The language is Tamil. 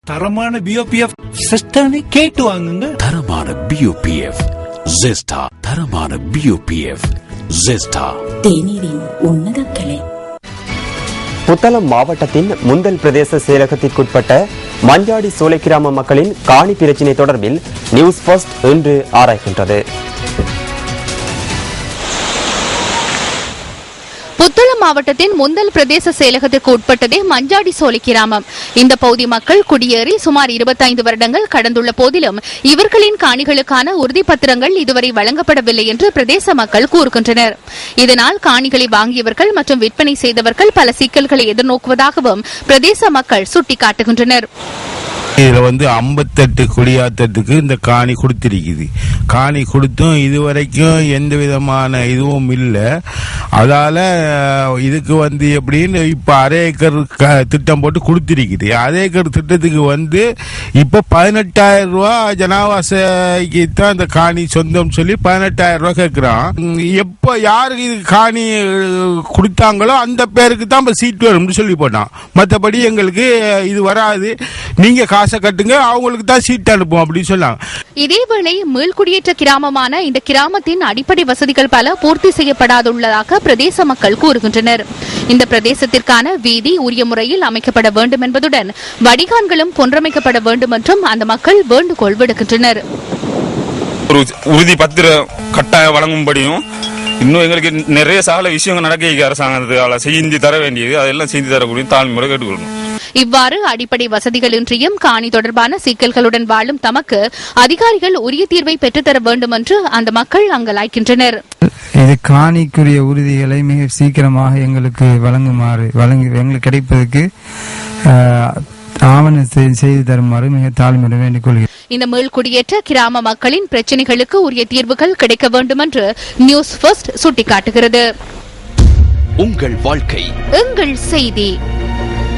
தரமான பிஓபிஎஃப் சிஸ்டனை கேட்டு வாங்குங்க. தரமான பிஓபிஎஃப் ஜெஸ்டா. தரமான பிஓபிஎஃப் ஜெஸ்டா. தேநீரின் உன்னத கிளை. புத்தளம் மாவட்டத்தின் முந்தல் பிரதேச செயலகத்திற்குட்பட்ட மஞ்சாடி சோலை கிராம மக்களின் காணி பிரச்சினை தொடர்பில் நியூஸ் ஃபர்ஸ்ட் இன்று ஆராய்கின்றது. புத்தளம் மாவட்டத்தின் முந்தல் பிரதேச செயலகத்திற்கு உட்பட்டதே மஞ்சாடி சோலை கிராமம். இந்த பகுதி மக்கள் குடியேறி சுமார் 25 வருடங்கள் கடந்துள்ள போதிலும் இவர்களின் காணிகளுக்கான உறுதிப்பத்திரங்கள் இதுவரை வழங்கப்படவில்லை என்று பிரதேச மக்கள் கூறுகின்றனர். இதனால் காணிகளை வாங்கியவர்கள் மற்றும் விற்பனை செய்தவர்கள் பல சிக்கல்களை எதிர்நோக்குவதாகவும் பிரதேச மக்கள் சுட்டிக்காட்டுகின்றனர். இதுல 58 குடியாத்தத்துக்கு இந்த காணி கொடுத்திருக்குது. காணி கொடுத்தும் இதுவரைக்கும் எந்த விதமான இதுவும் இல்லை. அதால இதுக்கு எப்படின்னு இப்ப அரை ஏக்கர் திட்டம் போட்டு கொடுத்திருக்குது. அரை ஏக்கர் திட்டத்துக்கு இப்ப 18,000 ரூபாய் ஜனாவாசைக்கு தான் இந்த காணி சொந்தம் சொல்லி 18,000 ரூபாய் கேட்கிறான். எப்ப யாருக்கு இது காணி கொடுத்தாங்களோ அந்த பேருக்கு தான் சீட் வரும்னு சொல்லி போட்டான். மற்றபடி எங்களுக்கு இது வராது, நீங்க காசை கட்டுங்க, அவங்களுக்கு தான் சீட் அனுப்பும் அப்படின்னு சொன்னாங்க. இதேவேளை மீள்குடியேற்ற கிராமமான இந்த கிராமத்தின் அடிப்படை வசதிகள் பல பூர்த்தி செய்யப்படாதுள்ளதாக பிரதேச மக்கள் கூறுகின்றனர். இந்த பிரதேசத்திற்கான வீதி உரிய முறையில் அமைக்கப்பட வேண்டும் என்பதுடன் வடிகான்களும் ஒன்றமைக்கப்பட வேண்டும் என்றும் அந்த மக்கள் வேண்டுகோள் விடுக்கின்றனர். உறுதி பத்திரம் கட்டாயம் வழங்கும்படியும் இன்னும் எங்களுக்கு நிறைய சகல விஷயங்கள் நடக்க அரசாங்கத்தால் செய்து தர வேண்டியது அதெல்லாம் செய்து தரக்கூடிய தாழ்மையோட கேட்டுக்கொள்ளணும். இவ்வாறு அடிப்படை வசதிகளின்றியும் காணி தொடர்பான சிக்கல்களுடன் வாழும் தமக்கு அதிகாரிகள் உரிய தீர்வை பெற்றுத்தர வேண்டும் என்று அந்த மக்கள் அங்கலாய்க்கின்றனர். இது காணிக்குரிய உறுதிகளை மிக சீக்கிரமாக எங்களுக்கு வழங்குமாறு எங்களுக்கு கிடைப்பதற்கு ஆவணம் செய்து தருமாறு மிக தாழ்மையுடன் வேண்டிக் கொள்கிறேன். இந்த மீள்குடியேற்ற கிராம மக்களின் பிரச்சினைகளுக்கு உரிய தீர்வுகள் கிடைக்க வேண்டும் என்று நியூஸ் ஃபர்ஸ்ட் சுட்டிக்காட்டுகிறது. உங்கள் வாழ்க்கை எங்கள் செய்தி.